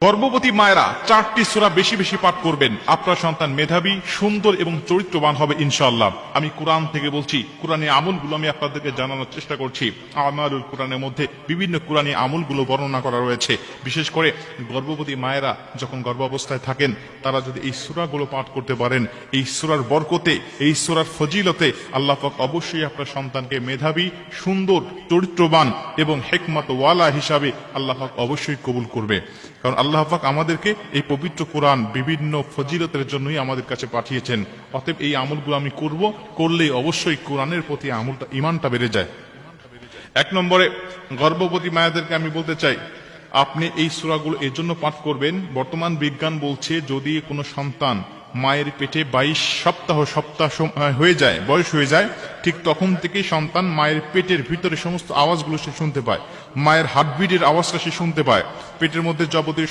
গর্ভবতী মায়েরা 4টি সূরা বেশি বেশি পাঠ করবেন। আপনার সন্তান মেধাবী, সুন্দর এবং চরিত্রবান হবে ইনশাআল্লাহ। আমি কোরআন থেকে বলছি, কোরআনের আমলগুলো আমি আপনাদেরকে জানানোর চেষ্টা করছি। আমালুল কোরআনের মধ্যে বিভিন্ন কোরআনী আমলগুলো বর্ণনা করা রয়েছে। বিশেষ করে গর্ভবতী মায়েরা যখন গর্ভাবস্থায় থাকেন, তারা যদি এই সূরাগুলো পাঠ করতে পারেন, এই সূরার বরকতে, এই সূরার ফজিলতে আল্লাহ পাক অবশ্যই আপনার সন্তানকে মেধাবী, সুন্দর, চরিত্রবান এবং হিকমত ওয়ালা হিসাবে আল্লাহ পাক অবশ্যই কবুল করবে। কারণ আল্লাহ পাক আমাদেরকে এই পবিত্র কোরআন বিভিন্ন ফজিলতের জন্যই আমাদের কাছে পাঠিয়েছেন। অতএব এই আমলগুলো আমি করব, করলেই অবশ্যই কোরআনের প্রতি আমলটা, ঈমানটা বেড়ে যায়। 1 নম্বরে গর্ভবতী মায়েদেরকে আমি বলতে চাই, আপনি এই সূরাগুলো এর জন্য পাঠ করবেন, বর্তমান বিজ্ঞান বলছে যদি কোনো সন্তান মায়ের পেটে 22 সপ্তাহ হয়ে যায়, বয়স হয়ে যায়, ঠিক তখন থেকেই সন্তান মায়ের পেটের ভিতরে সমস্ত আওয়াজগুলো সে শুনতে পায়, মায়ের হার্টবিটের আওয়াজটা সে শুনতে পায়, পেটের মধ্যে যাবতীয়